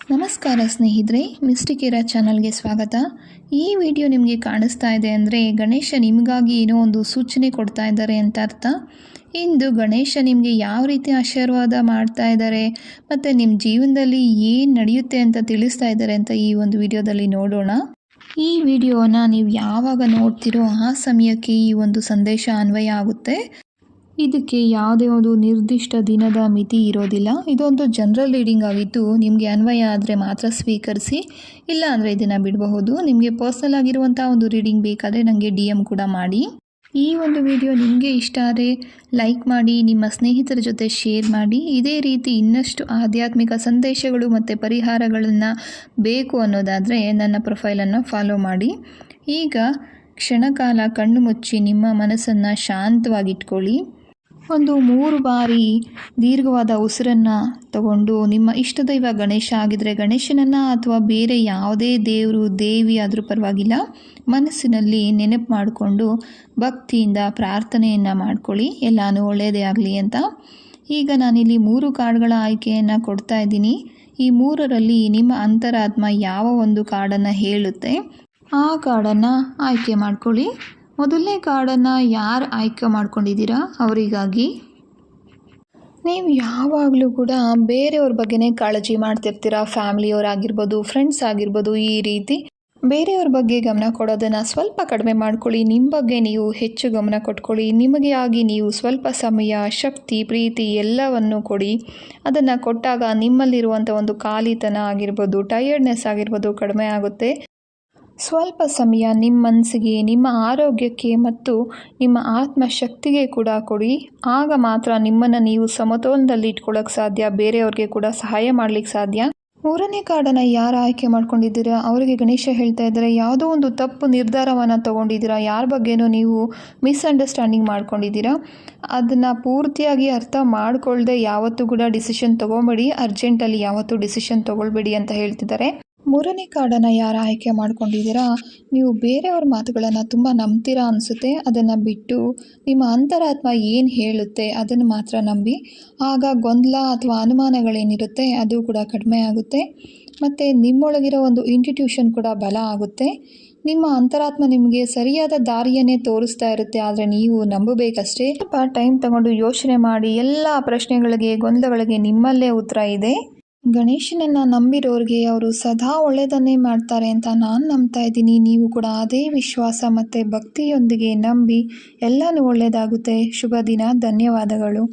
ನಮಸ್ಕಾರ ಸ್ನೇಹಿತರೆ, ಮಿಸ್ಟಿಕೇರಾ ಚಾನಲ್ಗೆ ಸ್ವಾಗತ. ಈ ವಿಡಿಯೋ ನಿಮಗೆ ಕಾಣಿಸ್ತಾ ಇದೆ ಅಂದರೆ ಗಣೇಶ ನಿಮಗಾಗಿ ಏನೋ ಒಂದು ಸೂಚನೆ ಕೊಡ್ತಾ ಇದ್ದಾರೆ ಅಂತ ಅರ್ಥ. ಇಂದು ಗಣೇಶ ನಿಮಗೆ ಯಾವ ರೀತಿ ಆಶೀರ್ವಾದ ಮಾಡ್ತಾ ಇದ್ದಾರೆ ಮತ್ತು ನಿಮ್ಮ ಜೀವನದಲ್ಲಿ ಏನು ನಡೆಯುತ್ತೆ ಅಂತ ತಿಳಿಸ್ತಾ ಇದ್ದಾರೆ ಅಂತ ಈ ಒಂದು ವಿಡಿಯೋದಲ್ಲಿ ನೋಡೋಣ. ಈ ವಿಡಿಯೋನ ನೀವು ಯಾವಾಗ ನೋಡ್ತಿರೋ ಆ ಸಮಯಕ್ಕೆ ಈ ಒಂದು ಸಂದೇಶ ಅನ್ವಯ ಆಗುತ್ತೆ. ಇದಕ್ಕೆ ಯಾವುದೇ ಒಂದು ನಿರ್ದಿಷ್ಟ ದಿನದ ಮಿತಿ ಇರೋದಿಲ್ಲ. ಇದೊಂದು ಜನರಲ್ ರೀಡಿಂಗ್ ಆಗಿದ್ದು ನಿಮಗೆ ಅನ್ವಯ ಆದರೆ ಮಾತ್ರ ಸ್ವೀಕರಿಸಿ, ಇಲ್ಲ ಅಂದರೆ ಇದನ್ನು ಬಿಡಬಹುದು. ನಿಮಗೆ ಪರ್ಸ್ನಲ್ ಆಗಿರುವಂಥ ಒಂದು ರೀಡಿಂಗ್ ಬೇಕಾದರೆ ನನಗೆ DM ಕೂಡ ಮಾಡಿ. ಈ ಒಂದು ವಿಡಿಯೋ ನಿಮಗೆ ಇಷ್ಟ ಆದರೆ ಲೈಕ್ ಮಾಡಿ, ನಿಮ್ಮ ಸ್ನೇಹಿತರ ಜೊತೆ ಶೇರ್ ಮಾಡಿ. ಇದೇ ರೀತಿ ಇನ್ನಷ್ಟು ಆಧ್ಯಾತ್ಮಿಕ ಸಂದೇಶಗಳು ಮತ್ತು ಪರಿಹಾರಗಳನ್ನು ಬೇಕು ಅನ್ನೋದಾದರೆ ನನ್ನ ಪ್ರೊಫೈಲನ್ನು ಫಾಲೋ ಮಾಡಿ. ಈಗ ಕ್ಷಣಕಾಲ ಕಣ್ಣು ಮುಚ್ಚಿ ನಿಮ್ಮ ಮನಸ್ಸನ್ನು ಶಾಂತವಾಗಿಟ್ಕೊಳ್ಳಿ. ಒಂದು 3 ಬಾರಿ ದೀರ್ಘವಾದ ಉಸಿರನ್ನು ತಗೊಂಡು ನಿಮ್ಮ ಇಷ್ಟ ದೈವ ಗಣೇಶ ಆಗಿದ್ದರೆ ಗಣೇಶನನ್ನು ಅಥವಾ ಬೇರೆ ಯಾವುದೇ ದೇವರು ದೇವಿ ಆದರೂ ಪರವಾಗಿಲ್ಲ, ಮನಸ್ಸಿನಲ್ಲಿ ನೆನಪು ಮಾಡಿಕೊಂಡು ಭಕ್ತಿಯಿಂದ ಪ್ರಾರ್ಥನೆಯನ್ನು ಮಾಡ್ಕೊಳ್ಳಿ, ಎಲ್ಲನೂ ಒಳ್ಳೆಯದೇ ಆಗಲಿ ಅಂತ. ಈಗ ನಾನಿಲ್ಲಿ 3 ಕಾರ್ಡ್ಗಳ ಆಯ್ಕೆಯನ್ನು ಕೊಡ್ತಾ ಇದ್ದೀನಿ. ಈ 3ರಲ್ಲಿ ನಿಮ್ಮ ಅಂತರಾತ್ಮ ಯಾವ ಒಂದು ಕಾರ್ಡನ್ನು ಹೇಳುತ್ತೆ ಆ ಕಾರ್ಡನ್ನು ಆಯ್ಕೆ ಮಾಡ್ಕೊಳ್ಳಿ. ಮೊದಲನೇ ಕಾರ್ಡನ್ನು ಯಾರು ಆಯ್ಕೆ ಮಾಡ್ಕೊಂಡಿದ್ದೀರಾ ಅವರಿಗಾಗಿ. ನೀವು ಯಾವಾಗಲೂ ಕೂಡ ಬೇರೆಯವ್ರ ಬಗ್ಗೆನೇ ಕಾಳಜಿ ಮಾಡ್ತಿರ್ತೀರ. ಫ್ಯಾಮಿಲಿಯವರಾಗಿರ್ಬೋದು, ಫ್ರೆಂಡ್ಸ್ ಆಗಿರ್ಬೋದು, ಈ ರೀತಿ ಬೇರೆಯವ್ರ ಬಗ್ಗೆ ಗಮನ ಕೊಡೋದನ್ನು ಸ್ವಲ್ಪ ಕಡಿಮೆ ಮಾಡ್ಕೊಳ್ಳಿ. ನಿಮ್ಮ ಬಗ್ಗೆ ನೀವು ಹೆಚ್ಚು ಗಮನ ಕೊಟ್ಕೊಳ್ಳಿ. ನಿಮಗೆ ಆಗಿ ನೀವು ಸ್ವಲ್ಪ ಸಮಯ, ಶಕ್ತಿ, ಪ್ರೀತಿ ಎಲ್ಲವನ್ನು ಕೊಡಿ. ಅದನ್ನು ಕೊಟ್ಟಾಗ ನಿಮ್ಮಲ್ಲಿರುವಂಥ ಒಂದು ಖಾಲಿತನ ಆಗಿರ್ಬೋದು, ಟಯರ್ಡ್ನೆಸ್ ಆಗಿರ್ಬೋದು ಕಡಿಮೆ ಆಗುತ್ತೆ. ಸ್ವಲ್ಪ ಸಮಯ ನಿಮ್ಮ ಮನಸ್ಸಿಗೆ, ನಿಮ್ಮ ಆರೋಗ್ಯಕ್ಕೆ ಮತ್ತು ನಿಮ್ಮ ಆತ್ಮಶಕ್ತಿಗೆ ಕೂಡ ಕೊಡಿ. ಆಗ ಮಾತ್ರ ನಿಮ್ಮನ್ನು ನೀವು ಸಮತೋಲನದಲ್ಲಿ ಇಟ್ಕೊಳ್ಳೋಕ್ಕೆ ಸಾಧ್ಯ, ಬೇರೆಯವ್ರಿಗೆ ಕೂಡ ಸಹಾಯ ಮಾಡಲಿಕ್ಕೆ ಸಾಧ್ಯ. 3ನೇ ಕಾರ್ಡನ್ನು ಯಾರು ಆಯ್ಕೆ ಮಾಡ್ಕೊಂಡಿದ್ದೀರಾ ಅವರಿಗೆ ಗಣೇಶ ಹೇಳ್ತಾ ಇದ್ದಾರೆ, ಯಾವುದೋ ಒಂದು ತಪ್ಪು ನಿರ್ಧಾರವನ್ನು ತೊಗೊಂಡಿದ್ದೀರಾ, ಯಾರ ಬಗ್ಗೆನೂ ನೀವು ಮಿಸ್ಅಂಡರ್ಸ್ಟ್ಯಾಂಡಿಂಗ್ ಮಾಡ್ಕೊಂಡಿದ್ದೀರಾ. ಅದನ್ನು ಪೂರ್ತಿಯಾಗಿ ಅರ್ಥ ಮಾಡ್ಕೊಳ್ಳದೆ ಯಾವತ್ತೂ ಕೂಡ ಡಿಸಿಷನ್ ತೊಗೊಬೇಡಿ, ಅರ್ಜೆಂಟಲ್ಲಿ ಯಾವತ್ತೂ ಡಿಸಿಷನ್ ತೊಗೊಳ್ಬೇಡಿ ಅಂತ ಹೇಳ್ತಿದ್ದಾರೆ. 3ನೇ ಕಾರ್ಡನ್ನು ಯಾರು ಆಯ್ಕೆ ಮಾಡ್ಕೊಂಡಿದ್ದೀರಾ, ನೀವು ಬೇರೆಯವ್ರ ಮಾತುಗಳನ್ನು ತುಂಬ ನಂಬ್ತೀರಾ ಅನಿಸುತ್ತೆ. ಅದನ್ನು ಬಿಟ್ಟು ನಿಮ್ಮ ಅಂತರಾತ್ಮ ಏನು ಹೇಳುತ್ತೆ ಅದನ್ನು ಮಾತ್ರ ನಂಬಿ. ಆಗ ಗೊಂದಲ ಅಥವಾ ಅನುಮಾನಗಳೇನಿರುತ್ತೆ ಅದು ಕೂಡ ಕಡಿಮೆ ಆಗುತ್ತೆ ಮತ್ತು ನಿಮ್ಮೊಳಗಿರೋ ಒಂದು ಇಂಟ್ಯೂಷನ್ ಕೂಡ ಬಲ ಆಗುತ್ತೆ. ನಿಮ್ಮ ಅಂತರಾತ್ಮ ನಿಮಗೆ ಸರಿಯಾದ ದಾರಿಯನ್ನೇ ತೋರಿಸ್ತಾ ಇರುತ್ತೆ, ಆದರೆ ನೀವು ನಂಬಬೇಕಷ್ಟೇ. ಸ್ವಲ್ಪ ಟೈಮ್ ತಗೊಂಡು ಯೋಚನೆ ಮಾಡಿ. ಎಲ್ಲ ಪ್ರಶ್ನೆಗಳಿಗೆ, ಗೊಂದಲಗಳಿಗೆ ನಿಮ್ಮಲ್ಲೇ ಉತ್ತರ ಇದೆ. ಗಣೇಶನನ್ನು ನಂಬಿರೋರಿಗೆ ಅವರು ಸದಾ ಒಳ್ಳೆಯದನ್ನೇ ಮಾಡ್ತಾರೆ ಅಂತ ನಾನು ನಂಬ್ತಾ ಇದ್ದೀನಿ. ನೀವು ಕೂಡ ಅದೇ ವಿಶ್ವಾಸ ಮತ್ತು ಭಕ್ತಿಯೊಂದಿಗೆ ನಂಬಿ ಎಲ್ಲನೂ ಒಳ್ಳೆಯದಾಗುತ್ತೆ. ಶುಭ ದಿನ. ಧನ್ಯವಾದಗಳು.